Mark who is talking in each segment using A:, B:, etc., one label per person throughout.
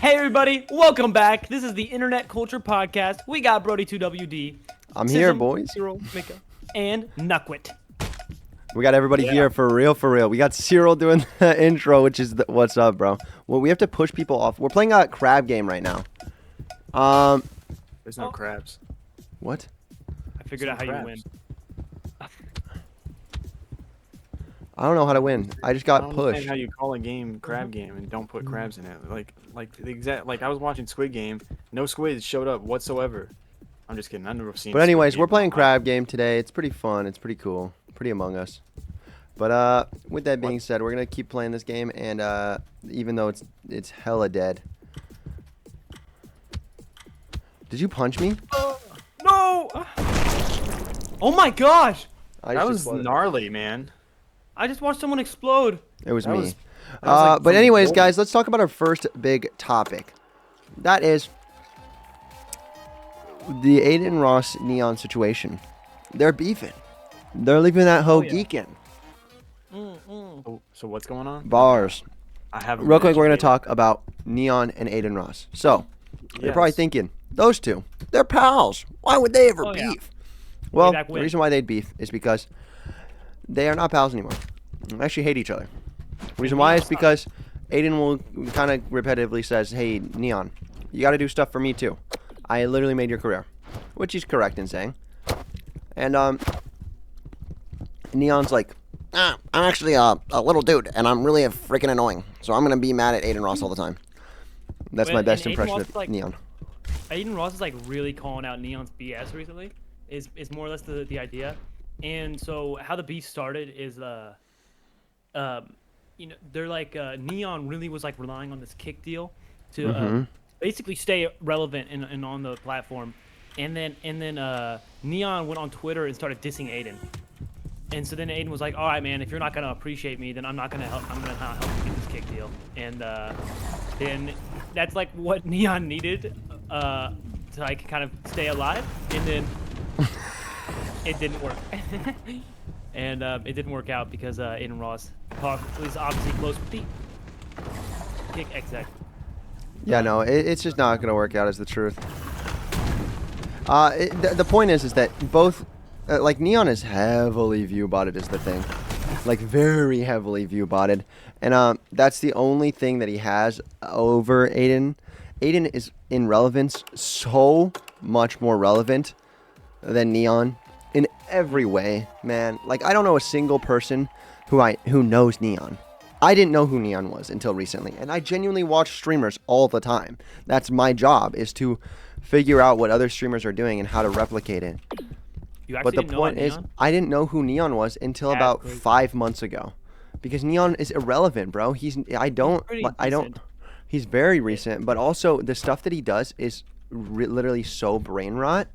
A: Hey everybody, welcome back. This is the Internet Culture Podcast. We got Brody2WD.
B: I'm here, boys.
A: Cyril, Mika, and Nuckwit.
B: We got everybody here for real, for real. We got Cyril doing the intro, which is what's up, bro. Well, we have to push people off. We're playing a crab game right now.
C: There's no crabs.
B: What?
A: I figured out how you win.
B: I don't know how to win. I just got
C: I don't
B: pushed.
C: understand how you call a game crab game and don't put crabs in it. Like I was watching Squid Game, no squids showed up whatsoever. I'm just kidding. I've never seen.
B: But anyways, we're playing crab game today. It's pretty fun. It's pretty cool. Pretty Among Us. But with that being said, we're gonna keep playing this game, and even though it's hella dead. Did you punch me?
A: No! Oh my gosh!
C: That was gnarly, man.
A: I just watched someone explode.
B: It was me.
C: Like
B: but anyways, guys, let's talk about our first big topic. That is the Aiden Ross Neon situation. They're beefing. They're leaving that hoe geeking.
C: Oh, so what's going on?
B: Bars.
C: I haven't.
B: Real quick, we're going to talk about Neon and Aiden Ross. So, you're probably thinking, those two, they're pals. Why would they ever beef? Well, the reason why they'd beef is because they are not pals anymore. They actually hate each other. The reason why is because Aiden will kind of repetitively says, hey, Neon, you got to do stuff for me too. I literally made your career, which he's correct in saying. And Neon's like, I'm actually a little dude, and I'm really freaking annoying. So I'm going to be mad at Aiden Ross all the time. That's my best impression of Neon.
A: Aiden Ross is like really calling out Neon's BS recently. Is more or less the idea. And so how the beef started is you know, they're like Neon really was like relying on this kick deal to basically stay relevant and on the platform. And then Neon went on Twitter and started dissing Aiden. And so then Aiden was like, all right, man, if you're not going to appreciate me, then I'm not going to help. I'm going to help you get this kick deal. And then that's like what Neon needed to like kind of stay alive. And then it didn't work. And it didn't work out because Aiden Ross was obviously close with the kick exec.
B: Yeah, no, it's just not going to work out is the truth. The point is that both, like Neon is heavily view botted is the thing. Like very heavily view botted. And that's the only thing that he has over Aiden. Aiden is in relevance so much more relevant than Neon in every way, man. Like I don't know a single person who knows Neon. I didn't know who Neon was until recently, and I genuinely watch streamers all the time. That's my job, is to figure out what other streamers are doing and how to replicate it. But the point is, I didn't know who Neon was until about 5 months ago, because Neon is irrelevant, bro. He's very recent, but also the stuff that he does is literally so brain rot.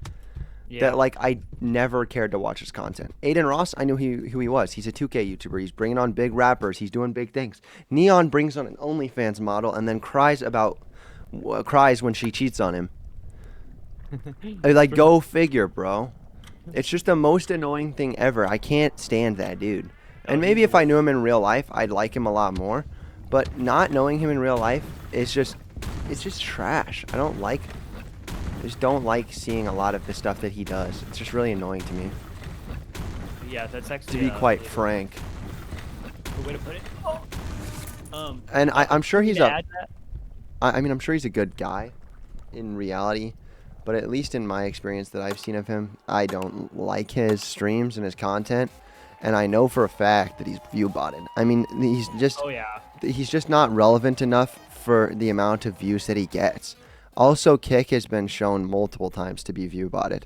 B: Yeah. That like I never cared to watch his content. Aiden Ross, I knew who he was. He's a 2K YouTuber. He's bringing on big rappers. He's doing big things. Neon brings on an OnlyFans model and then cries when she cheats on him. Like go figure, bro. It's just the most annoying thing ever. I can't stand that dude. And maybe if I knew him in real life, I'd like him a lot more. But not knowing him in real life, it's just trash. I just don't like seeing a lot of the stuff that he does. It's just really annoying to me.
A: Yeah, that's actually...
B: To be quite frank.
A: The way to put it.
B: And I'm sure he's I'm sure he's a good guy in reality. But at least in my experience that I've seen of him, I don't like his streams and his content. And I know for a fact that he's view botted. I mean, he's just not relevant enough for the amount of views that he gets. Also, Kick has been shown multiple times to be view botted.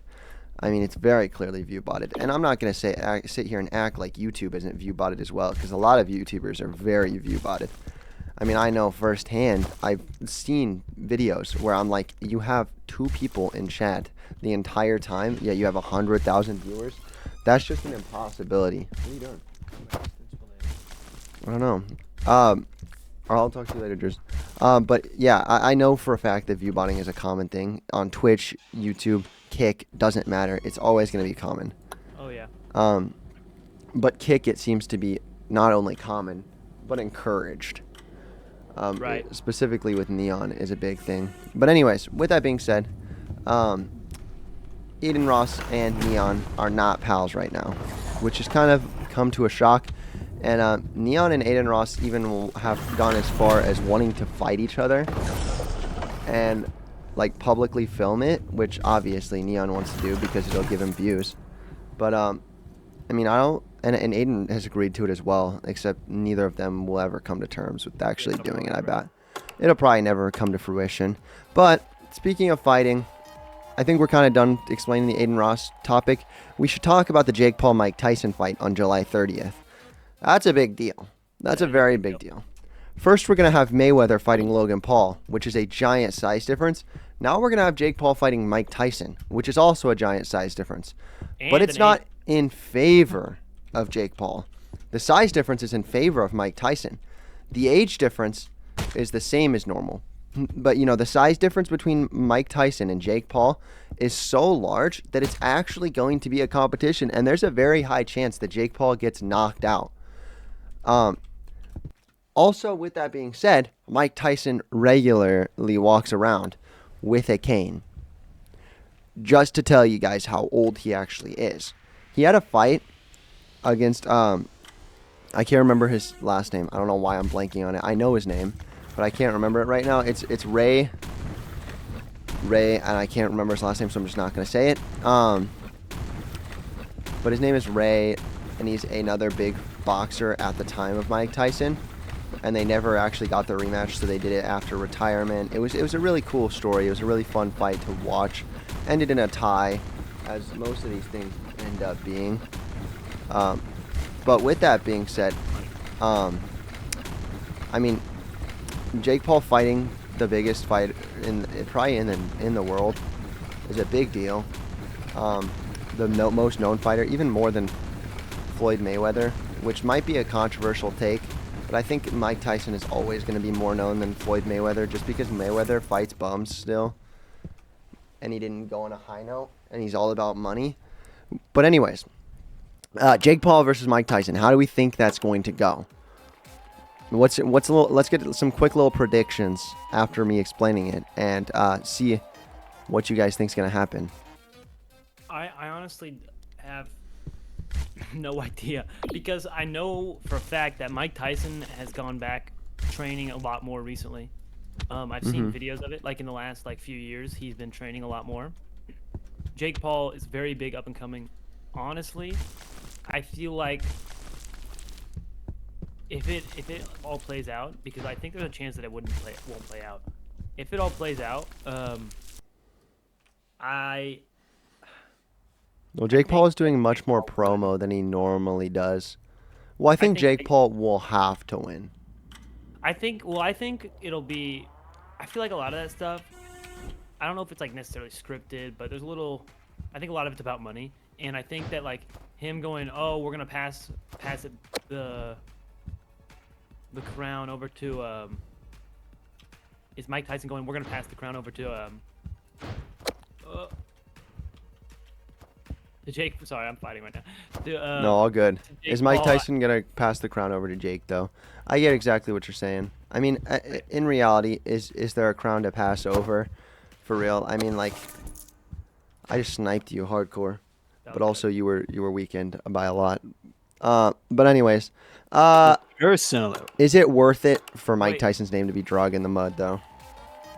B: I mean, it's very clearly view botted. And I'm not going to sit here and act like YouTube isn't view botted as well, because a lot of YouTubers are very view botted. I mean, I know firsthand. I've seen videos where I'm like, you have 2 people in chat the entire time, yet you have 100,000 viewers. That's just an impossibility. What are you doing? I don't know. I'll talk to you later, Drews. But yeah, I know for a fact that view botting is a common thing on Twitch, YouTube, Kick. Doesn't matter. It's always going to be common.
A: Oh yeah.
B: But Kick, it seems to be not only common, but encouraged.
A: Right.
B: Specifically with Neon is a big thing. But anyways, with that being said, Aiden Ross and Neon are not pals right now, which has kind of come to a shock. And Neon and Aiden Ross even will have gone as far as wanting to fight each other and like publicly film it, which obviously Neon wants to do because it'll give him views. But I mean, I don't, and Aiden has agreed to it as well, except neither of them will ever come to terms with actually doing it, I bet. It'll probably never come to fruition. But speaking of fighting, I think we're kind of done explaining the Aiden Ross topic. We should talk about the Jake Paul-Mike Tyson fight on July 30th. That's a big deal. That's a very big deal. First, we're going to have Mayweather fighting Logan Paul, which is a giant size difference. Now we're going to have Jake Paul fighting Mike Tyson, which is also a giant size difference. But it's not in favor of Jake Paul. The size difference is in favor of Mike Tyson. The age difference is the same as normal. But, you know, the size difference between Mike Tyson and Jake Paul is so large that it's actually going to be a competition. And there's a very high chance that Jake Paul gets knocked out. Also, with that being said, Mike Tyson regularly walks around with a cane. Just to tell you guys how old he actually is. He had a fight against, I can't remember his last name. I don't know why I'm blanking on it. I know his name, but I can't remember it right now. It's Ray, and I can't remember his last name, so I'm just not going to say it. But his name is Ray, and he's another big boxer at the time of Mike Tyson. And they never actually got the rematch, so they did it after retirement. It was a really cool story. It was a really fun fight to watch. Ended in a tie, as most of these things end up being. But with that being said, I mean, Jake Paul fighting the biggest fight probably in the world is a big deal. The most known fighter, even more than Floyd Mayweather, which might be a controversial take. But I think Mike Tyson is always going to be more known than Floyd Mayweather just because Mayweather fights bums still. And he didn't go on a high note. And he's all about money. But anyways, Jake Paul versus Mike Tyson. How do we think that's going to go? Let's get some quick little predictions after me explaining it. And see what you guys think is going to happen.
A: I honestly have no idea, because I know for a fact that Mike Tyson has gone back training a lot more recently. I've seen videos of it, like in the last few years, he's been training a lot more. Jake Paul is very big, up and coming. Honestly, I feel like if it all plays out, because I think there's a chance that it won't play out. If it all plays out,
B: Well, Jake Paul is doing much more promo than he normally does. Well, I think Jake Paul will have to win.
A: I think it'll be, I feel like a lot of that stuff, I don't know if it's necessarily scripted, but there's I think a lot of it's about money. And I think that him going, oh, we're going to pass it, the crown over to, is Mike Tyson going, we're going to pass the crown over to, Jake, sorry, I'm fighting right now.
B: No, all good. Is Mike Tyson going to pass the crown over to Jake, though? I get exactly what you're saying. I mean, in reality, is there a crown to pass over? For real? I mean, I just sniped you hardcore. But also, you were weakened by a lot. But anyways. Is it worth it for Mike Tyson's name to be dragged in the mud, though?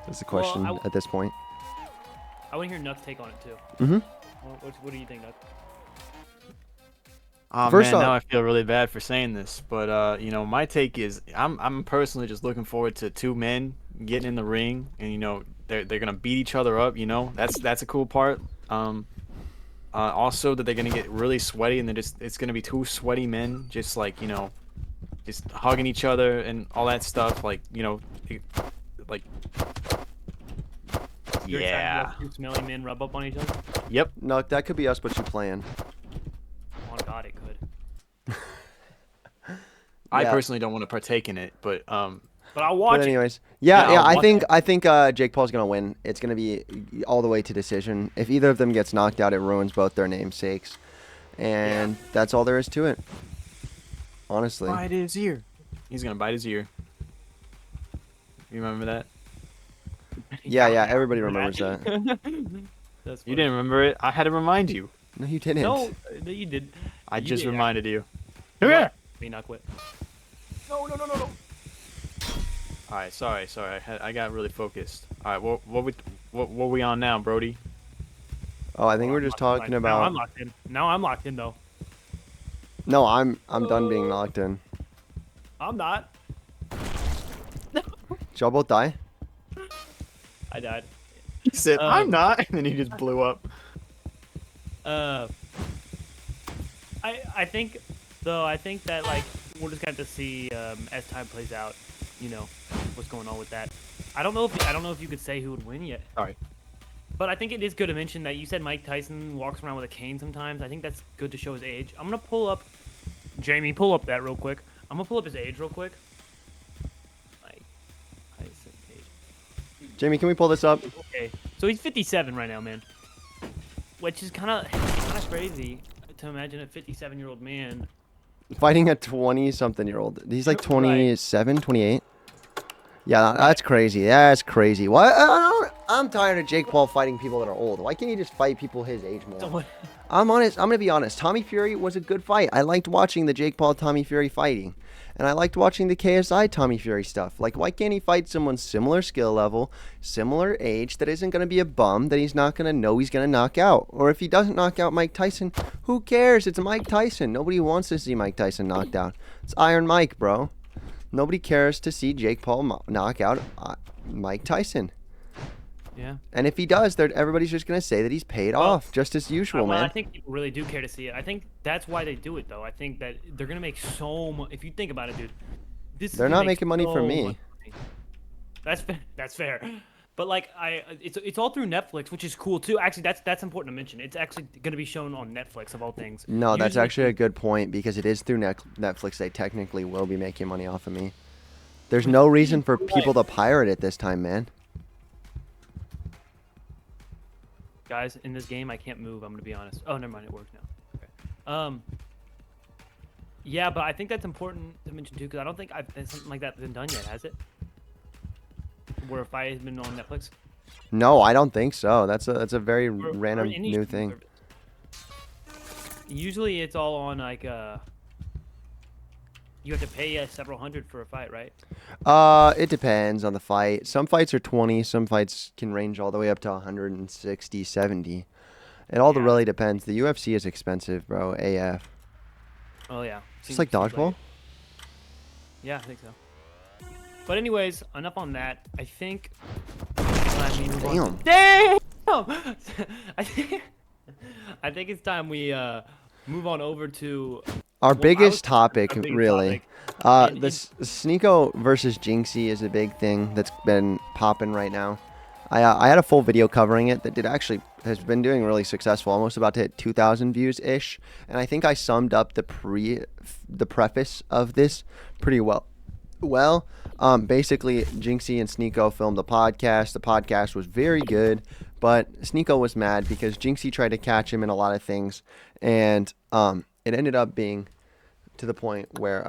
B: That's the question at this point.
A: I want to hear Nuts' take on it, too.
B: Mm-hmm.
A: What do you think, Nuts?
C: Oh, First man, now I feel really bad for saying this, but my take is I'm personally just looking forward to two men getting in the ring, and they're gonna beat each other up. That's a cool part. Also that they're gonna get really sweaty, and it's gonna be two sweaty men just just hugging each other and all that stuff. Yeah.
A: Two smelly men rub up on each other?
C: Yep.
B: No, that could be us, but you playing.
A: Oh God, it could.
C: I personally don't want to partake in it, but
A: I'll watch
B: But anyways,
A: it.
B: I think Jake Paul's gonna win. It's gonna be all the way to decision. If either of them gets knocked out, it ruins both their namesakes, and that's all there is to it. Honestly.
C: Bite his ear. He's gonna bite his ear. You remember that?
B: Yeah, everybody remembers that.
A: That's funny.
C: You didn't remember it. I had to remind you.
B: No, you didn't.
A: No, you did.
C: I
A: You
C: just
A: did,
C: reminded you.
A: Come
C: Come here.
A: Me not quit.
C: No. All right, sorry. I got really focused. All right, what we on now, Brody?
B: Oh, I think we're just talking about.
A: Now I'm locked in. Now I'm locked in though.
B: No, I'm done being locked in.
A: I'm not.
B: Did y'all both die?
A: I died.
C: He said, "I'm not," and then he just blew up.
A: I think that like we're just gonna have to see as time plays out, you know, what's going on with that. I don't know if you could say who would win yet.
C: Sorry.
A: But I think it is good to mention that you said Mike Tyson walks around with a cane sometimes. I think that's good to show his age. I'm gonna pull up, Jamie, pull up that real quick. I'm gonna pull up his age real quick. Mike Tyson age.
B: Jamie, can we pull this up?
A: Okay, so he's 57 right now, man. Which is kind of crazy to imagine a 57-year-old man
B: Fighting a 20-something-year-old. He's like 27, 28. Yeah, that's crazy. That's crazy. What? I'm tired of Jake Paul fighting people that are old. Why can't he just fight people his age more? I'm honest. I'm gonna be honest. Tommy Fury was a good fight. I liked watching the Jake Paul Tommy Fury fighting, and I liked watching the KSI Tommy Fury stuff. Like, why can't he fight someone similar skill level, similar age, that isn't gonna be a bum, that he's not gonna know he's gonna knock out? Or if he doesn't knock out Mike Tyson, who cares? It's Mike Tyson. Nobody wants to see Mike Tyson knocked out. It's Iron Mike, bro. Nobody cares to see Jake Paul knock out Mike Tyson.
A: Yeah.
B: And if he does, everybody's just going to say that he's paid off, just as usual, man.
A: I think people really do care to see it. I think that's why they do it, though. I think that they're going to make so much. If you think about it, dude.
B: They're not making money from me.
A: That's fair. That's fair. But, like, it's all through Netflix, which is cool, too. Actually, that's important to mention. It's actually going to be shown on Netflix, of all things.
B: No, that's actually a good point, because it is through Netflix. They technically will be making money off of me. There's no reason for people to pirate it this time, man.
A: Guys, in this game, I can't move. I'm going to be honest. Oh, never mind. It works now. Okay. Yeah, but I think that's important to mention, too, because I don't think something like that's been done yet, has it? Where a fight has been on Netflix?
B: No, I don't think so. That's a very random new thing.
A: Service. Usually it's all on like you have to pay several hundred for a fight, right?
B: It depends on the fight. Some fights are 20, some fights can range all the way up to 160, 70. It all really depends. The UFC is expensive, bro. AF.
A: Oh yeah.
B: Just like dodgeball?
A: Yeah, I think so. But anyways, enough on that. I think.
B: Damn.
A: Damn. I think it's time we move on over to
B: our biggest topic, really. This Sneeko versus Jinxie is a big thing that's been popping right now. I had a full video covering it that has been doing really successful, almost about to hit 2,000 views ish. And I think I summed up the preface of this pretty well. Basically, Jinxie and Sneeko filmed the podcast. The podcast was very good, but Sneeko was mad because Jinxie tried to catch him in a lot of things, and it ended up being to the point where,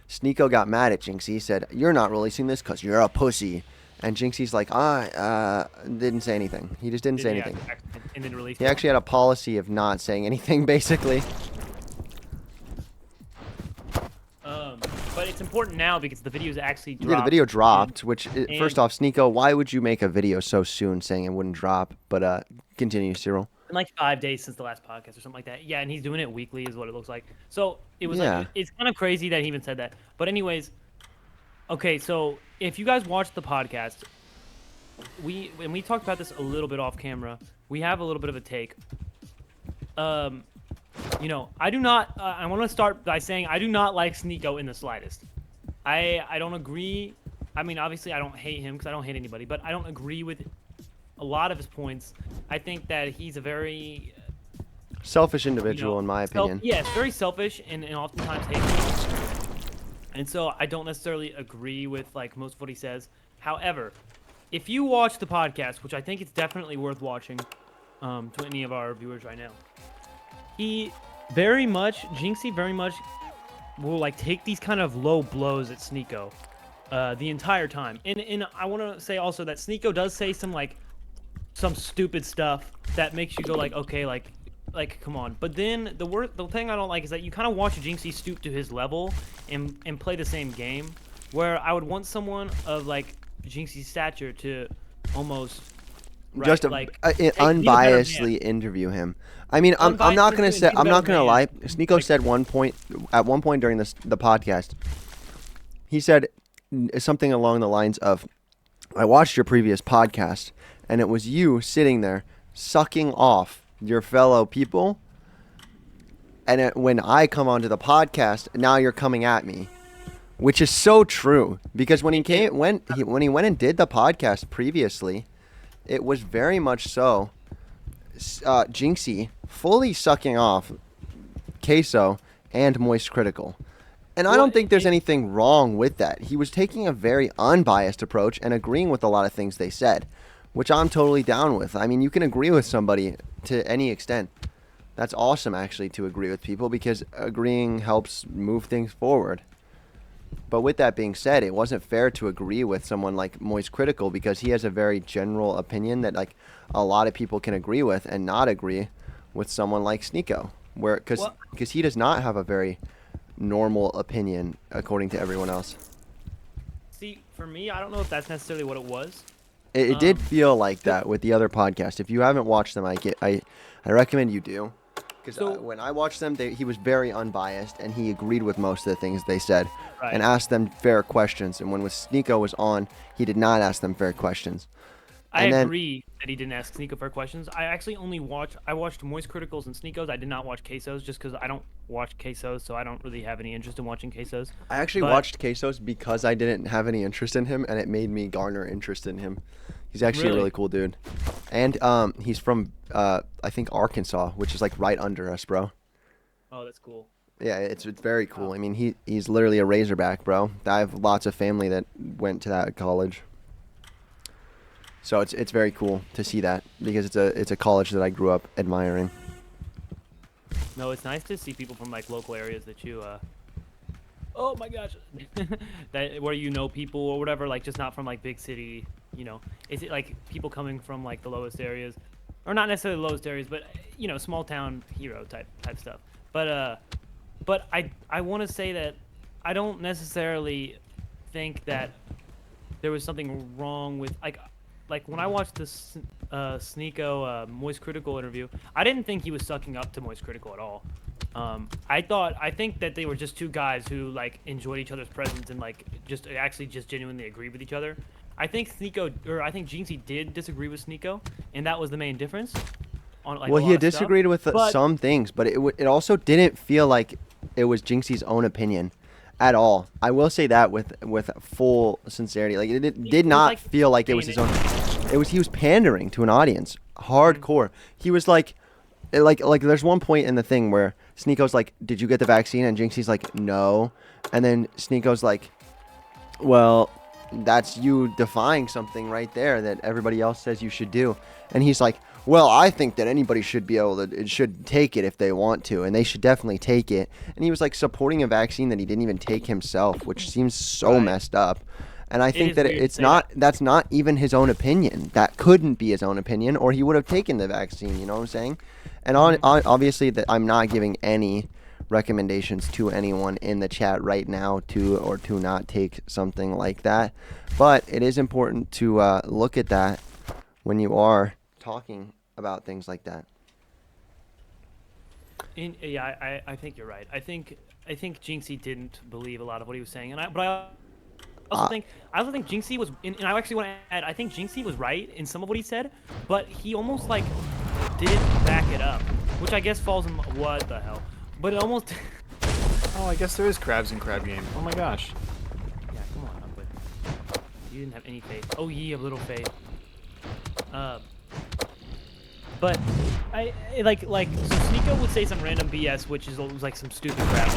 B: Sneeko got mad at Jinxie. He said, "You're not releasing this because you're a pussy." And Jinxie's like, I didn't say anything. He just didn't say anything.
A: And then released
B: he actually had a policy of not saying anything, basically.
A: But it's important now because the video's actually dropped.
B: Yeah, the video dropped, which, first off, Sneeko, why would you make a video so soon saying it wouldn't drop? But continue, Cyril.
A: In like 5 days since the last podcast or something like that. Yeah, and he's doing it weekly is what it looks like. So it was like, it's kind of crazy that he even said that. But anyways, okay, so if you guys watched the podcast, when we talked about this a little bit off camera, we have a little bit of a take. I do not. I want to start by saying I do not like Sneeko in the slightest. I don't agree. I mean, obviously, I don't hate him because I don't hate anybody, but I don't agree with a lot of his points. I think that he's a very
B: selfish individual, in my opinion.
A: Yes, very selfish and oftentimes hateful. And so I don't necessarily agree with like most of what he says. However, if you watch the podcast, which I think it's definitely worth watching, to any of our viewers right now. Jinxie very much will like take these kind of low blows at Sneeko the entire time. And I want to say also that Sneeko does say some stupid stuff that makes you go like, okay, like come on. But then the thing I don't like is that you kind of watch Jinxie stoop to his level and play the same game, where I would want someone of like Jinxie's stature to almost
B: just unbiasedly interview him. I mean, I'm not gonna lie. Sneeko said at one point during the podcast, he said something along the lines of, "I watched your previous podcast, and it was you sitting there sucking off your fellow people, and when I come onto the podcast, now you're coming at me," which is so true, because when he went and did the podcast previously, it was very much so Jinxie fully sucking off Queso and Moist Critical. And I don't think there's anything wrong with that. He was taking a very unbiased approach and agreeing with a lot of things they said, which I'm totally down with. I mean, you can agree with somebody to any extent. That's awesome, actually, to agree with people, because agreeing helps move things forward. But with that being said, it wasn't fair to agree with someone like Moist Critical, because he has a very general opinion that like a lot of people can agree with, and not agree with someone like Sneeko, because he does not have a very normal opinion according to everyone else.
A: See, for me, I don't know if that's necessarily what it was.
B: It did feel like that with the other podcast. If you haven't watched them, I recommend you do. Because when I watched them, he was very unbiased, and he agreed with most of the things they said, and asked them fair questions. And when Sneeko was on, he did not ask them fair questions.
A: I agree that he didn't ask Sneeko fair questions. I actually only watched Moist Criticals and Sneeko's. I did not watch Queso's, just because I don't watch Queso's, so I don't really have any interest in watching Queso's.
B: I actually watched Queso's because I didn't have any interest in him, and it made me garner interest in him. He's actually a really cool dude. And he's from, I think, Arkansas, which is like right under us, bro.
A: Oh, that's cool.
B: Yeah, it's very cool. I mean, he's literally a Razorback, bro. I have lots of family that went to that college. So it's very cool to see that, because it's a college that I grew up admiring.
A: No, it's nice to see people from like local areas that you oh my gosh, that where you know people or whatever, like just not from like big city, you know. Is it like people coming from like the lowest areas, or not necessarily the lowest areas, but you know, small town hero type stuff. But I want to say that I don't necessarily think that there was something wrong with like when I watched this Sneeko Moist Critical interview, I didn't think he was sucking up to Moist Critical at all. I think that they were just two guys who like enjoyed each other's presence and like just genuinely agreed with each other. I think Jinxie did disagree with Sneeko, and that was the main difference.
B: Well, he disagreed with some things, but it also didn't feel like it was Jinxie's own opinion at all. I will say that with full sincerity. Like it did not feel like it was his own. He was pandering to an audience, hardcore. He was like there's one point in the thing where Sneeko's like, "Did you get the vaccine?" And Jinxie's like, "No." And then Sneeko's like, "Well, that's you defying something right there that everybody else says you should do." And he's like, "Well, I think that anybody should should take it if they want to, and they should definitely take it." And he was like supporting a vaccine that he didn't even take himself, which seems so messed up. And I think that that's not even his own opinion. That couldn't be his own opinion, or he would have taken the vaccine, you know what I'm saying? And obviously that I'm not giving any recommendations to anyone in the chat right now to not take something like that. But it is important to look at that when you are talking about things like that.
A: I think you're right. I think Jinxie didn't believe a lot of what he was saying, but I also think Jinxie was, and I actually want to add, I think Jinxie was right in some of what he said, but he almost like didn't back it up, which I guess falls in what the hell. But it almost.
C: Oh, I guess there is crabs in Crab Game. Oh my gosh.
A: Yeah, come on, but you didn't have any faith. Oh, ye of little faith. But I like so Sneeko would say some random BS, which is like some stupid crap.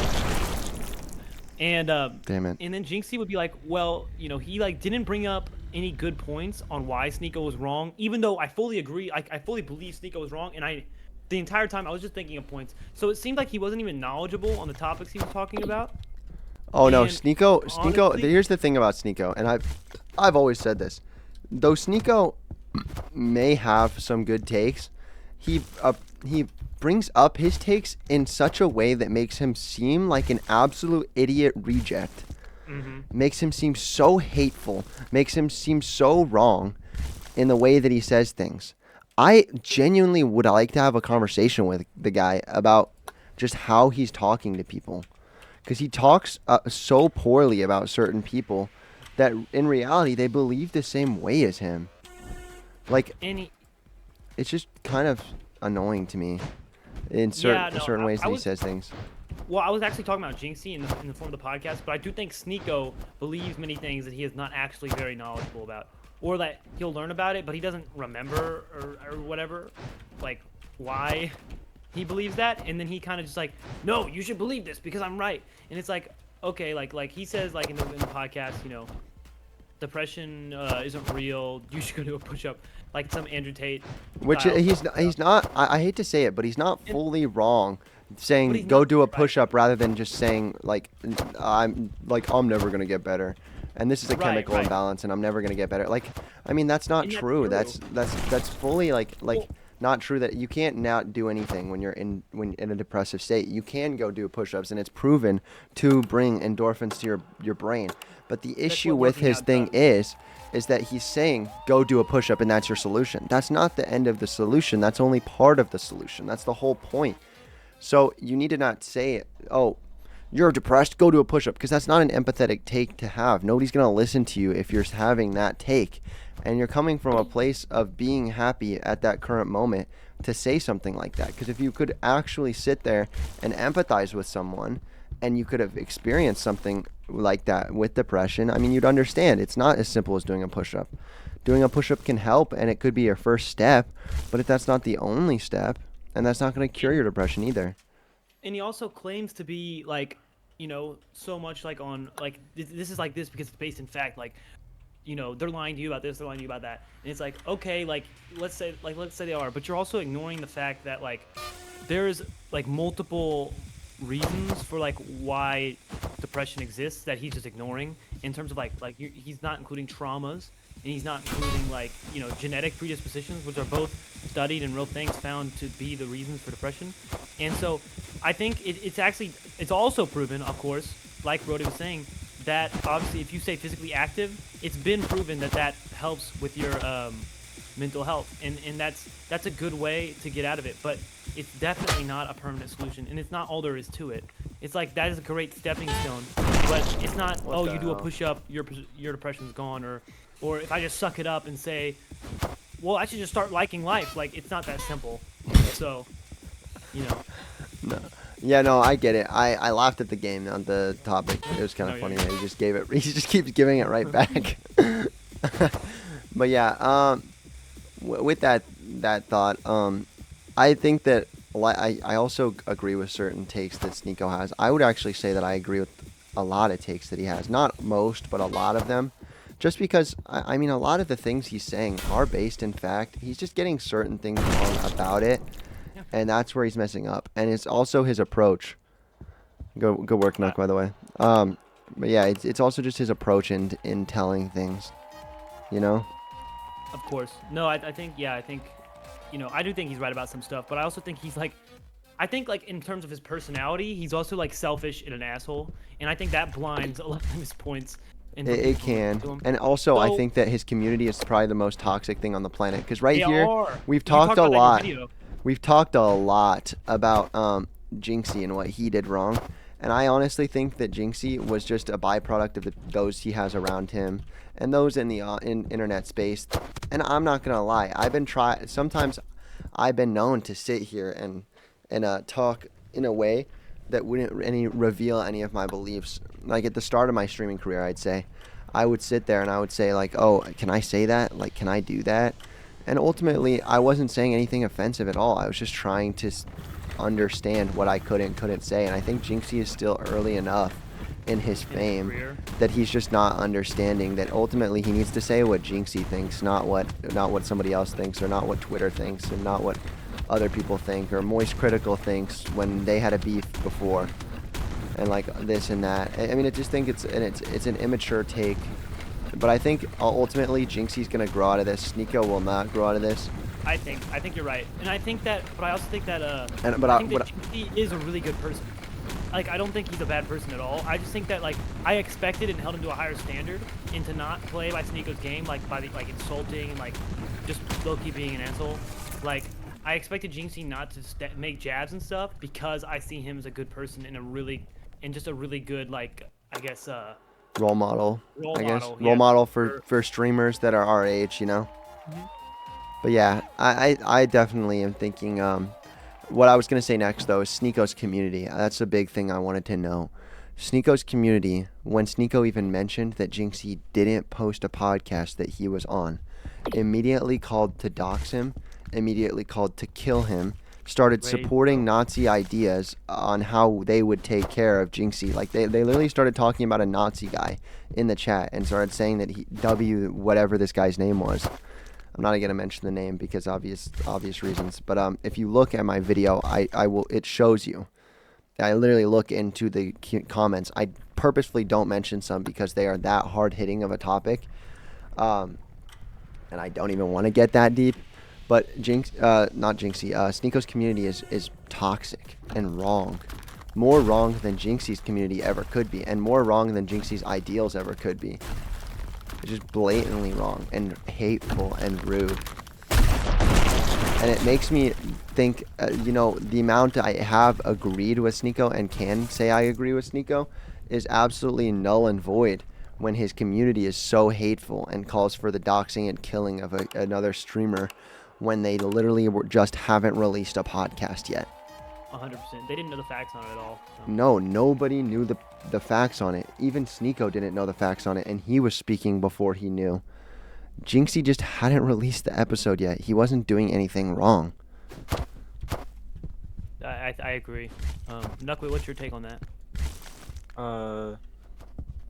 A: And
B: damn it.
A: And then Jinxie would be like, well, you know, he like didn't bring up any good points on why Sneeko was wrong, even though I fully agree. I fully believe Sneeko was wrong, and the entire time I was just thinking of points. So it seemed like he wasn't even knowledgeable on the topics he was talking about.
B: Oh no,
A: And
B: Sneeko.
A: honestly,
B: Here's the thing about Sneeko, and I've always said this. Though Sneeko may have some good takes, he brings up his takes in such a way that makes him seem like an absolute idiot reject. Makes him seem so hateful. Makes him seem so wrong in the way that he says things. I genuinely would like to have a conversation with the guy about just how he's talking to people. Because he talks so poorly about certain people that in reality they believe the same way as him. Like, it's just kind of annoying to me in certain ways that he says things.
A: Well, I was actually talking about Jinxie in the form of the podcast, but I do think Sneeko believes many things that he is not actually very knowledgeable about. Or that he'll learn about it, but he doesn't remember or whatever, like, why he believes that. And then he kind of just like, no, you should believe this because I'm right. And it's like, okay, like he says, like in the podcast, you know, depression isn't real. You should go do a push-up, like some Andrew Tate.
B: Which he's not. I hate to say it, but he's not fully wrong. Saying go do a push-up rather than just saying like I'm never gonna get better, and this is a chemical imbalance, and I'm never gonna get better. Like, I mean, that's not true. That's fully like not true. That you can't not do anything when you're in a depressive state. You can go do push-ups, and it's proven to bring endorphins to your brain. But the issue with his thing is that he's saying go do a push-up and that's your solution. That's not the end of the solution. That's only part of the solution. That's the whole point. So you need to not say, oh, you're depressed, go do a push-up, because that's not an empathetic take to have. Nobody's going to listen to you if you're having that take. And you're coming from a place of being happy at that current moment to say something like that. Because if you could actually sit there and empathize with someone and you could have experienced something like that with depression, I mean, you'd understand. It's not as simple as doing a push-up. Doing a push-up can help, and it could be your first step, but if that's not the only step, and that's not going to cure your depression either.
A: And he also claims to be like, you know, so much like on like this is like this because it's based in fact. Like, you know, they're lying to you about this, they're lying to you about that, and it's like, okay, like let's say they are, but you're also ignoring the fact that like there's like multiple reasons for like why depression exists that he's just ignoring in terms of he's not including traumas. And he's not including, like, you know, genetic predispositions, which are both studied and real things found to be the reasons for depression. And so I think it's also proven, of course, like Brody was saying, that obviously if you stay physically active, it's been proven that helps with your mental health. And that's a good way to get out of it. But it's definitely not a permanent solution. And it's not all there is to it. It's like that is a great stepping stone. But it's not, you do a push-up, your depression's gone, or if I just suck it up and say, well, I should just start liking life. Like, it's not that simple. So, you know.
B: No. Yeah, no, I get it. I laughed at the game on the topic. It was kind of funny that he just gave it. He just keeps giving it right back. But yeah, with that thought, I think that I also agree with certain takes that Sneeko has. I would actually say that I agree with a lot of takes that he has. Not most, but a lot of them. Just because, I mean, a lot of the things he's saying are based in fact. He's just getting certain things wrong about it, and that's where he's messing up. And it's also his approach. Good work, Nuck, by the way. But yeah, it's also just his approach in telling things, you know?
A: Of course. No, I think, you know, I do think he's right about some stuff, but I also think he's like, in terms of his personality, he's also like selfish and an asshole, and I think that blinds a lot of his points.
B: It can. And also, I think that his community is probably the most toxic thing on the planet. Because we've talked a lot. We've talked a lot about Jinxie and what he did wrong. And I honestly think that Jinxie was just a byproduct of those he has around him and those in the internet space. And I'm not going to lie. Sometimes I've been known to sit here and talk in a way that wouldn't reveal any of my beliefs. Like at the start of my streaming career, I'd say, I would sit there and I would say like, oh, can I say that? Like, can I do that? And ultimately, I wasn't saying anything offensive at all. I was just trying to understand what I could and couldn't say. And I think Jinxie is still early enough in his fame that he's just not understanding that ultimately he needs to say what Jinxie thinks, not what somebody else thinks, or not what Twitter thinks, and not what other people think, or Moist Critical thinks when they had a beef before. and like this and that. I mean, I just think it's an immature take. But I think ultimately Jinxie's gonna grow out of this. Sneeko will not grow out of this.
A: I think you're right, and I think that, but I also think that Jinxie is a really good person. Like, I don't think he's a bad person at all. I just think that, like, I expected and held him to a higher standard, and to not play by Sneeko's game, like by like insulting and like just low-key being an asshole. Like, I expected Jinxie not to make jabs and stuff because I see him as a good person and just a really good, like, I guess
B: role model. Role model for streamers that are our age, you know.
A: Mm-hmm.
B: But yeah, I definitely am thinking. What I was gonna say next though is Sneeko's community. That's a big thing I wanted to know. Sneeko's community. When Sneeko even mentioned that Jinxie didn't post a podcast that he was on, immediately called to dox him, immediately called to kill him. Started supporting Nazi ideas on how they would take care of Jinxie. Like they literally started talking about a Nazi guy in the chat and started saying that whatever this guy's name was. I'm not gonna mention the name because obvious reasons. But if you look at my video, I will. It shows you. I literally look into the comments. I purposefully don't mention some because they are that hard hitting of a topic, and I don't even want to get that deep. But Sneeko's community is toxic and wrong. More wrong than Jinxie's community ever could be, and more wrong than Jinxie's ideals ever could be. It's just blatantly wrong and hateful and rude. And it makes me think, the amount I have agreed with Sneeko and can say I agree with Sneeko is absolutely null and void when his community is so hateful and calls for the doxing and killing of another streamer when they literally just haven't released a podcast yet.
A: 100%. They didn't know the facts on it at all. So.
B: No, nobody knew the facts on it. Even Sneeko didn't know the facts on it, and he was speaking before he knew. Jinxie just hadn't released the episode yet. He wasn't doing anything wrong.
A: I agree. Nuckley, what's your take on that?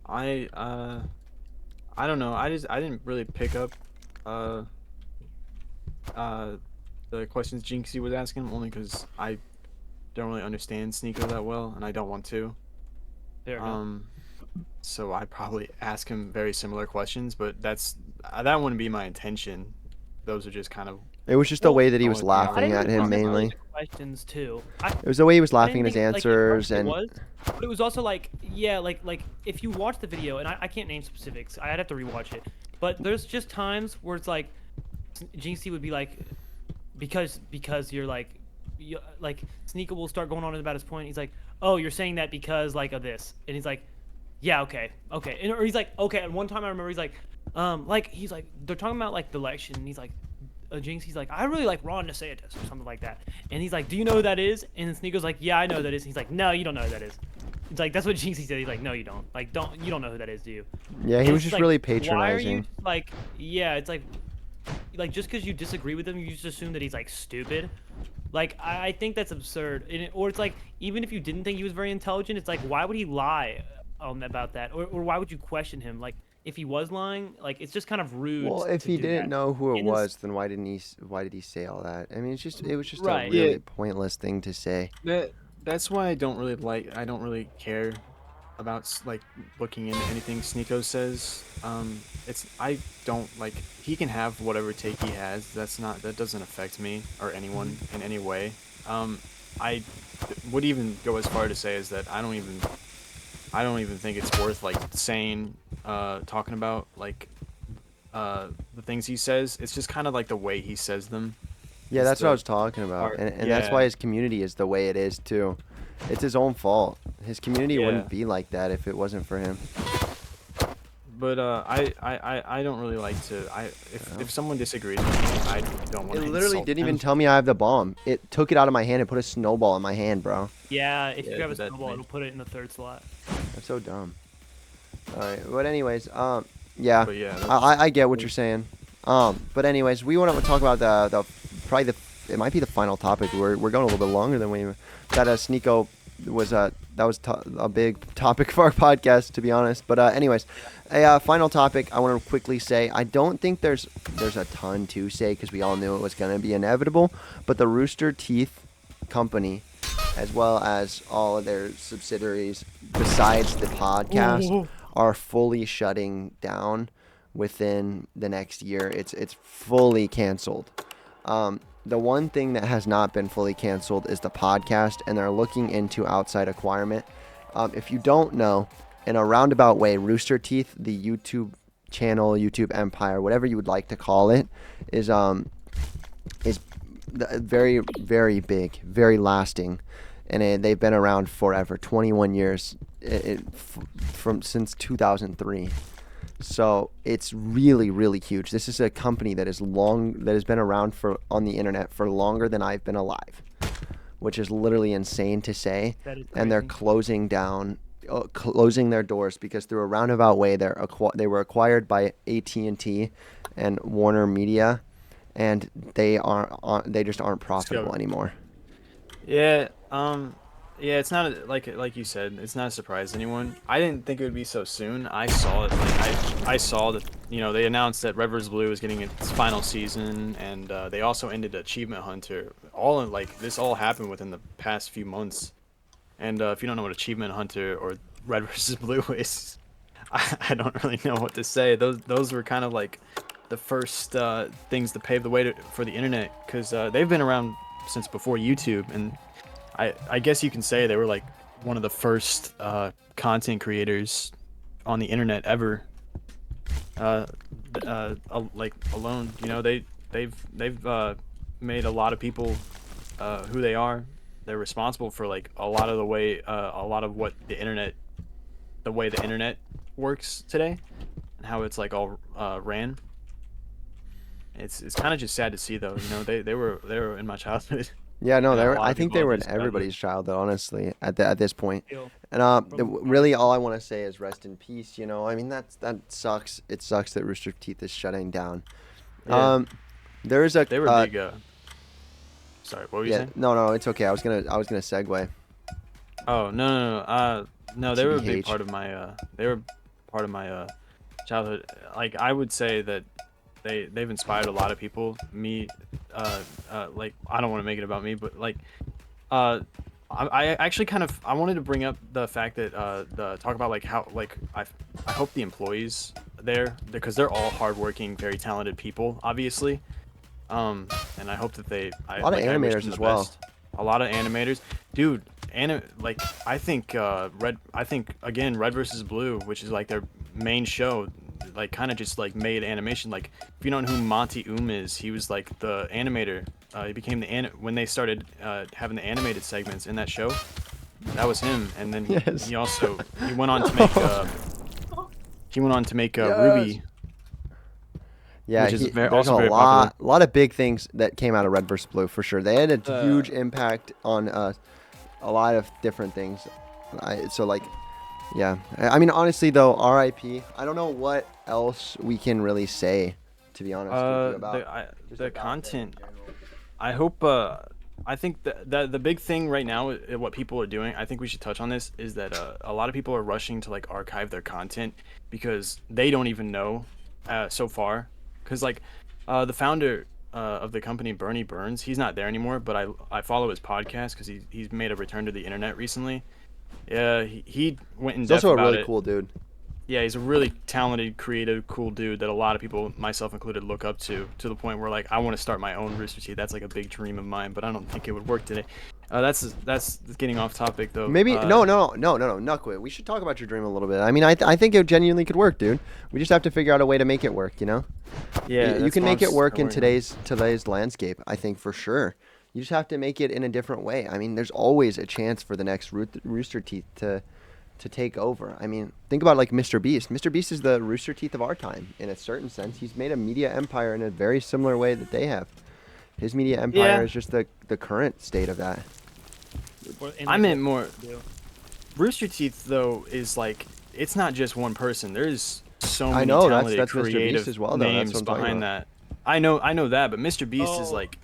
C: I don't know. I didn't really pick up the questions Jinxie was asking, only because I don't really understand Sneeko that well, and I don't want to.
A: Fair enough.
C: So I probably ask him very similar questions, but that wouldn't be my intention. Those are just kind of.
B: It was just the way that he was laughing at him mainly.
A: Questions too.
B: It was the way he was laughing at his answers, and.
A: But it was also like, yeah, like if you watch the video, and I can't name specifics, I'd have to rewatch it. But there's just times where it's like, Jinxie would be like, because you're like Sneeko will start going on about his point. He's like, oh, you're saying that because like of this, and he's like, yeah, okay, and, or he's like, okay. And one time I remember he's like they're talking about like the election, and he's like, Jinxie's like, I really like Ron DeSantis or something like that, and he's like, do you know who that is? And then Sneeko's like, yeah, I know who that is. And he's like, no, you don't know who that is. It's like, that's what Jinxie said. He's like, no, you don't. Like, you don't know who that is, do you?
B: Yeah, he was just like, really patronizing.
A: Why are you like, yeah, it's like just because you disagree with him, you just assume that he's like stupid. Like, I think that's absurd. Or it's like, even if you didn't think he was very intelligent, it's like, why would he lie about that? Or why would you question him? Like, if he was lying, like, it's just kind of rude.
B: Well, if he didn't know who it was, then why did he say all that? I mean, it was just a really pointless thing to say.
C: That's why I don't really care about like looking into anything Sneeko says. I don't like, he can have whatever take he has. That doesn't affect me or anyone in any way. I would even go as far to say is that I don't even think it's worth like saying, talking about like the things he says. It's just kind of like the way he says them.
B: Yeah, that's what I was talking about, and that's why his community is the way it is too. It's his own fault. His community wouldn't be like that if it wasn't for him.
C: But I don't really like to. If someone disagrees with me, I don't want to.
B: It literally didn't even tell me I have the bomb. It took it out of my hand and put a snowball in my hand, bro.
A: Yeah, if you have a snowball, it'll put it in the third slot.
B: That's so dumb. All right, but anyways, yeah, I get what you're saying. But anyways, we want to talk about it might be the final topic. We're going a little bit longer than that. Sneeko was that was a big topic for our podcast, to be honest. But anyways, a final topic I want to quickly say. I don't think there's a ton to say because we all knew it was going to be inevitable. But the Rooster Teeth company as well as all of their subsidiaries, besides the podcast, are fully shutting down within the next year. It's fully canceled. The one thing that has not been fully canceled is the podcast, and they're looking into outside acquirement. If you don't know, in a roundabout way, Rooster Teeth, the YouTube channel, YouTube empire, whatever you would like to call it, is very, very big, very lasting, and they've been around forever, 21 years, since 2003. So it's really, really huge. This is a company that has been around on the internet for longer than I've been alive, which is literally insane to say. And they're closing their doors because through a roundabout way, they were acquired by AT&T and Warner Media, and they just aren't profitable anymore.
C: Yeah. Yeah, it's not like you said, it's not a surprise to anyone. I didn't think it would be so soon. I saw it. I saw that, they announced that Red vs. Blue is getting its final season, and they also ended Achievement Hunter. This all happened within the past few months. And if you don't know what Achievement Hunter or Red vs. Blue is, I don't really know what to say. Those were kind of like the first things to pave the way for the internet, because they've been around since before YouTube, and I guess you can say they were like one of the first content creators on the internet ever. Like alone, they've made a lot of people who they are. They're responsible for like a lot of what the way the internet works today, and how it's like all ran. It's kind of just sad to see though. They were in my childhood.
B: Yeah, no, I think they were in everybody's childhood, honestly, at this point. And really, all I want to say is rest in peace. I mean, that sucks. It sucks that Rooster Teeth is shutting down.
C: Yeah.
B: They were
C: big. Sorry, what were you saying?
B: No, it's okay. I was gonna segue.
C: Oh no, they were a big part of my. They were part of my childhood. Like, I would say that they've inspired a lot of people. Me, like, I don't want to make it about me, but like, I actually I wanted to bring up the fact that talk about like how like I hope the employees there, because they're all hardworking, very talented people, obviously. And I hope that a lot
B: of animators as well.
C: A lot of animators, dude. I think Red vs. Blue, which is like their main show, like kind of just like made animation. Like, if you don't know who Monty is, he was like the animator. He became when they started having the animated segments in that show. That was him, and then he went on to make Ruby.
B: Yeah, there's a lot of big things that came out of Red vs. Blue for sure. They had a huge impact on a lot of different things. Yeah. I mean, honestly though, R.I.P. I don't know what else we can really say, to be honest with you, about
C: the content. I hope. I think that the big thing right now, what people are doing, I think we should touch on this, is that a lot of people are rushing to like archive their content because they don't even know so far. Because like the founder of the company, Bernie Burns, he's not there anymore, but I follow his podcast because he's made a return to the internet recently. Yeah, he went in depth about it.
B: He's also a really cool dude.
C: Yeah, he's a really talented, creative, cool dude that a lot of people, myself included, look up to the point where like I want to start my own Rooster Teeth. That's like a big dream of mine, but I don't think it would work today. That's getting off topic though.
B: Maybe no, quit. We should talk about your dream a little bit. I mean, I think it genuinely could work, dude. We just have to figure out a way to make it work,
C: Yeah,
B: you can make it work in today's landscape, I think, for sure. You just have to make it in a different way. I mean, there's always a chance for the next Rooster Teeth to take over. I mean, think about like Mr. Beast. Mr. Beast is the Rooster Teeth of our time in a certain sense. He's made a media empire in a very similar way that they have. His media empire is just the current state of that.
C: I meant more. Rooster Teeth though is like, it's not just one person. There's so many talented, creative
B: as well,
C: names behind that. I know that, but Mr. Beast is like,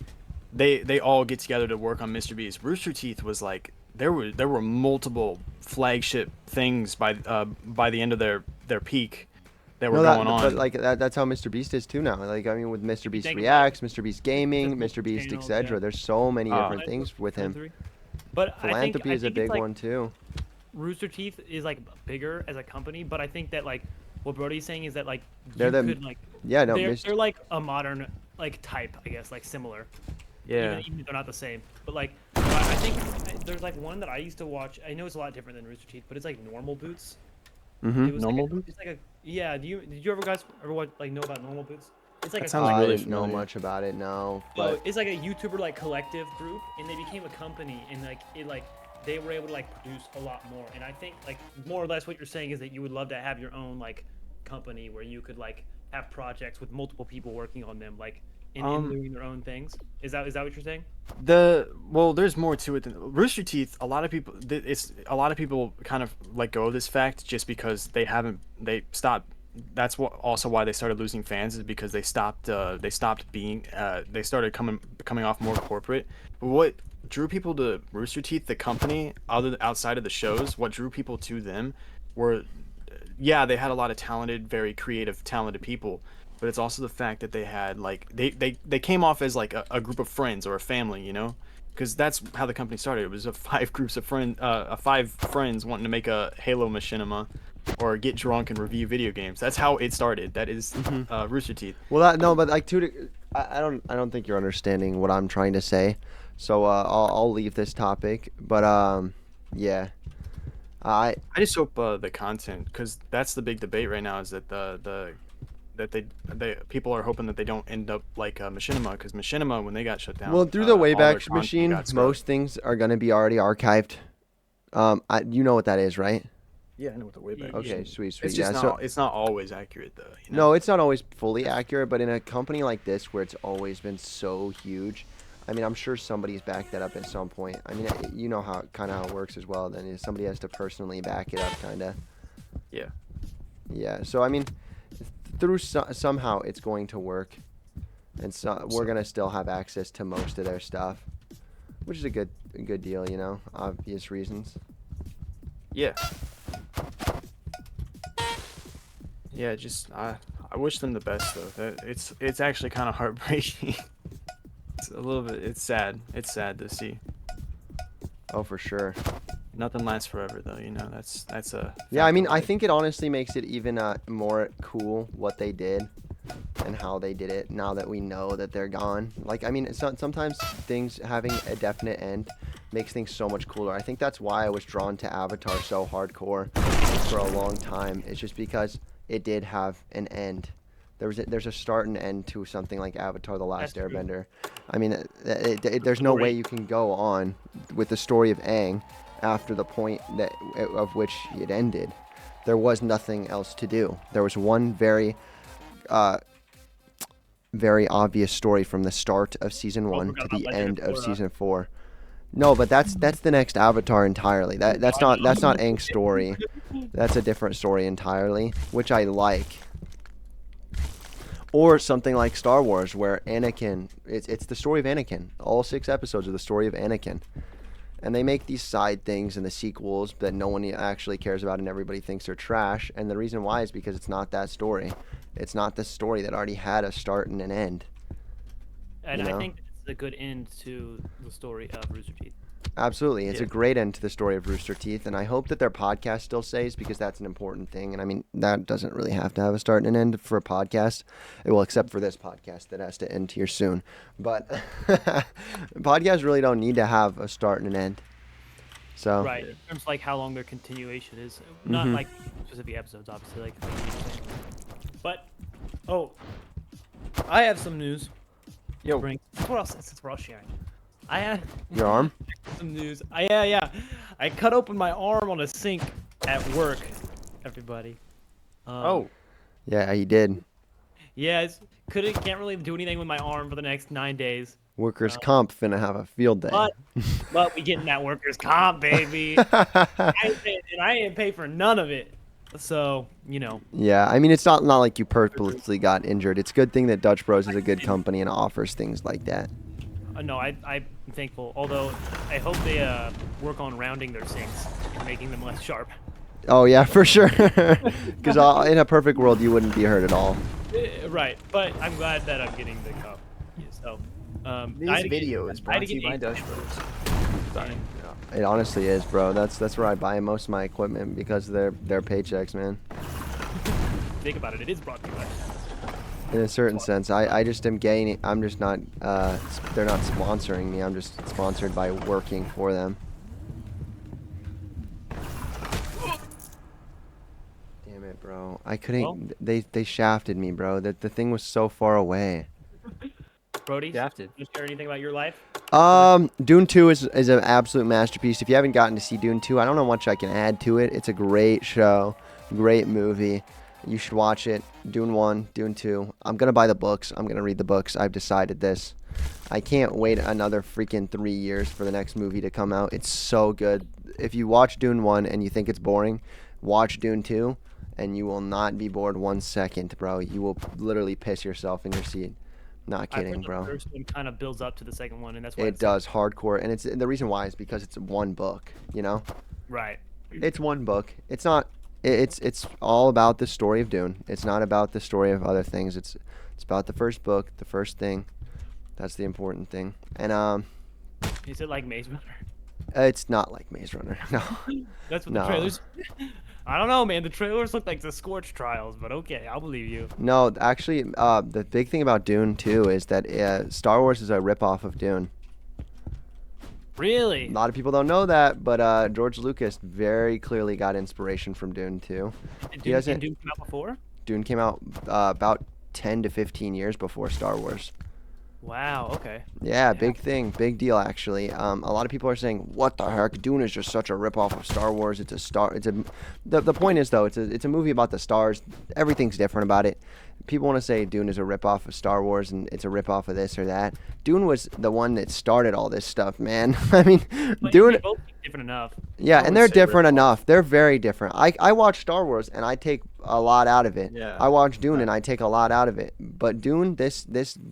C: they all get together to work on Mr. Beast. Rooster Teeth was like, there were multiple flagship things by the end of their peak that were going on.
B: But like that's how Mr. Beast is too now. Like, I mean, with Mr. Beast Reacts, Mr. Beast Gaming, Mr. Beast, etc. There's so many different things with him.
A: But
B: Philanthropy
A: I
B: is a
A: think it's
B: big
A: like
B: one too.
A: Rooster Teeth is like bigger as a company, but I think that like what Brody's saying is that like
B: They're
A: you
B: the
A: could like
B: yeah no
A: they're like a modern like type, I guess, like similar.
C: Yeah.
A: Even if they're not the same. But like I think there's like one that I used to watch. I know it's a lot different than Rooster Teeth, but it's like Normal Boots. It was
C: Normal
A: like
C: Boots?
A: it's like a yeah. Did you ever guys ever watch like know about Normal Boots? It's like
C: That
A: a
C: sounds
B: I
C: really
B: didn't know
C: familiar.
B: much about it, no.
A: so
B: But
A: it's like a YouTuber like collective group, and they became a company, and like it like they were able to like produce a lot more. And I think like more or less what you're saying is that you would love to have your own like company where you could like have projects with multiple people working on them, like and doing their own things. Is that what you're saying?
C: Well, there's more to it than Rooster Teeth. It's a lot of people kind of let go of this fact just because they stopped. That's what also why they started losing fans is because they stopped being they started coming off more corporate. But what drew people to Rooster Teeth, the company, outside of the shows, what drew people to them were, yeah, they had a lot of very creative, talented people, but it's also the fact that they had like they came off as like a group of friends or a family, you know, because that's how the company started. It was a five friends wanting to make a Halo machinima or get drunk and review video games. That's how it started. That is Rooster Teeth.
B: well, no, but like I don't think you're understanding what I'm trying to say. So I'll leave this topic. But yeah, I
C: I just hope the content, because that's the big debate right now, is that they people are hoping that they don't end up like Machinima, because Machinima, when they got shut down,
B: well, through the
C: all their
B: Wayback
C: content
B: Machine,
C: got scrubbed.
B: most things are gonna be already archived. You know what that is, right?
C: Yeah, I know what the Wayback
B: Okay,
C: Machine.
B: sweet.
C: It's
B: Yeah,
C: just
B: so
C: it's not always accurate though. You know?
B: no, it's not always fully accurate, but in a company like this where it's always been so huge, I mean, I'm sure somebody's backed that up at some point. I mean, you know how it works as well. Then somebody has to personally back it up, kind of.
C: Yeah.
B: Yeah. So I mean, through somehow it's going to work, and so we're gonna still have access to most of their stuff, which is a good deal, you know, obvious reasons.
C: Yeah. Yeah, just I wish them the best though. It's actually kind of heartbreaking. It's a little bit. It's sad. It's sad to see.
B: Oh, for sure.
C: Nothing lasts forever though. You know, that's a.
B: Yeah, I mean, I
C: fact of
B: think it honestly makes it even more cool what they did and how they did it now that we know that they're gone. Like, I mean, sometimes things having a definite end makes things so much cooler. I think that's why I was drawn to Avatar so hardcore for a long time. It's just because it did have an end. There's a start and end to something like Avatar: The Last
A: That's true.
B: Airbender. I mean, there's no way you can go on with the story of Aang after the point of which it ended. There was nothing else to do. There was one very obvious story from the start of season 1 to the end of season 4. No, but that's the next Avatar entirely. That's not Aang's story. That's a different story entirely, which I like. Or something like Star Wars, where Anakin, it's the story of Anakin. All 6 episodes are the story of Anakin. And they make these side things in the sequels that no one actually cares about and everybody thinks are trash. And the reason why is because it's not that story. It's not the story that already had a start and an end.
A: And I think it's a good end to the story of Rooster Teeth.
B: Absolutely. It's a great end to the story of Rooster Teeth, and I hope that their podcast still stays because that's an important thing. And I mean, that doesn't really have to have a start and an end for a podcast. Well, except for this podcast that has to end here soon. But podcasts really don't need to have a start and an end. So
A: Right. In terms of like how long their continuation is. Not like specific episodes, obviously. Like you were saying. But I have some news.
C: Yo.
A: Since we're all sharing. I had
B: your arm?
A: some news. Yeah. I cut open my arm on a sink at work. Everybody.
B: Yeah, he did.
A: Yeah, can't really do anything with my arm for the next 9 days.
B: Workers' comp finna have a field day.
A: But we getting that workers' comp, baby. I ain't pay for none of it. So, you know.
B: Yeah, I mean, it's not like you purposely got injured. It's a good thing that Dutch Bros is a good company and offers things like that.
A: No, I'm thankful. Although, I hope they work on rounding their sinks and making them less sharp.
B: Oh, yeah, for sure. Because in a perfect world, you wouldn't be hurt at all.
A: Right, but I'm glad that I'm getting the cup. Yeah, so,
C: This video is brought to you by Dutch Bros. Sorry.
B: It honestly is, bro. That's where I buy most of my equipment because of their paychecks, man.
A: Think about it. It is brought to you by.
B: In a certain sense, I just am gaining. I'm just not. They're not sponsoring me. I'm just sponsored by working for them. Damn it, bro. I couldn't. Well, they shafted me, bro. The thing was so far away.
A: Brody, shafted. You share anything about your life?
B: Dune 2 is an absolute masterpiece. If you haven't gotten to see Dune 2, I don't know much I can add to it. It's a great show, great movie. You should watch it. Dune 1, Dune 2. I'm going to buy the books. I'm going to read the books. I've decided this. I can't wait another freaking 3 years for the next movie to come out. It's so good. If you watch Dune 1 and you think it's boring, watch Dune 2, and you will not be bored 1 second, bro. You will literally piss yourself in your seat. Not kidding, bro.
A: The first one kind of builds up to the second one, and that's why
B: it does hardcore. And the reason why is because it's one book, you know?
A: Right.
B: It's one book. It's not. It's all about the story of Dune. It's not about the story of other things. It's about the first book, the first thing. That's the important thing. And
A: is it like Maze Runner?
B: It's not like Maze Runner. No.
A: That's what the trailers. I don't know, man. The trailers look like the Scorch Trials, but okay, I'll believe you.
B: No, actually, the big thing about Dune 2 is that Star Wars is a ripoff of Dune.
A: Really?
B: A lot of people don't know that, but George Lucas very clearly got inspiration from Dune 2.
A: And Dune came out before?
B: Dune came out about 10 to 15 years before Star Wars.
A: Wow, okay.
B: Yeah, big thing. Big deal, actually. A lot of people are saying, what the heck? Dune is just such a ripoff of Star Wars. The point is, though, it's a movie about the stars. Everything's different about it. People want to say Dune is a ripoff of Star Wars and it's a ripoff of this or that. Dune was the one that started all this stuff, man. I mean,
A: but
B: Dune...
A: They're both different enough.
B: Yeah, and they're different enough. They're very different. I watch Star Wars and I take a lot out of it.
C: Yeah.
B: I watch Dune and I take a lot out of it. But Dune, this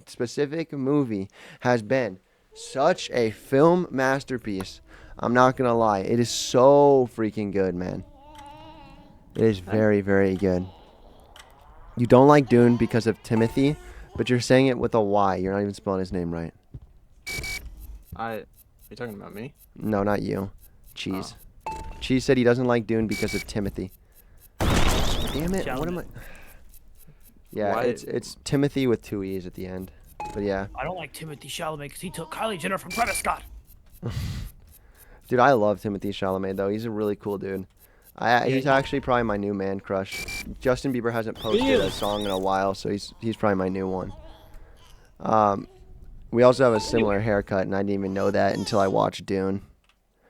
B: specific movie, has been such a film masterpiece. I'm not going to lie. It is so freaking good, man. It is very, very good. You don't like Dune because of Timothy, but you're saying it with a Y. You're not even spelling his name right.
C: Are you talking about me?
B: No, not you. Cheese. Oh. Cheese said he doesn't like Dune because of Timothy. Damn it! What am I? Yeah, why? It's Timothy with 2 E's at the end. But yeah.
A: I don't like Timothy Chalamet because he took Kylie Jenner from Travis Scott.
B: Dude, I love Timothy Chalamet though. He's a really cool dude. He's actually probably my new man crush. Justin Bieber hasn't posted a song in a while, so he's probably my new one. We also have a similar haircut, and I didn't even know that until I watched Dune.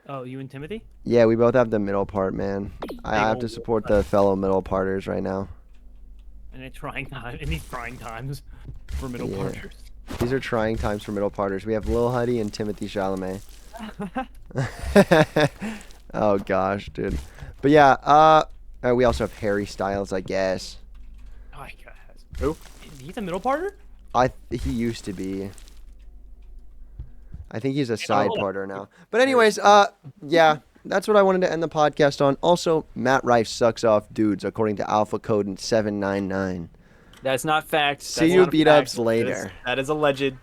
A: Oh, you and Timothy?
B: Yeah, we both have the middle part, man. I have to support the fellow middle parters right now.
A: And it's trying time. In these trying times for middle parters.
B: These are trying times for middle parters. We have Lil Huddy and Timothy Chalamet. Oh gosh, dude. But yeah, we also have Harry Styles, I guess.
A: Oh, I guess.
C: Who?
A: He's a middle parter?
B: He used to be. I think he's a side parter now. But anyways, yeah, that's what I wanted to end the podcast on. Also, Matt Rife sucks off dudes, according to Alpha Code 799.
C: That's not fact.
B: See you beat-ups later.
C: That is alleged.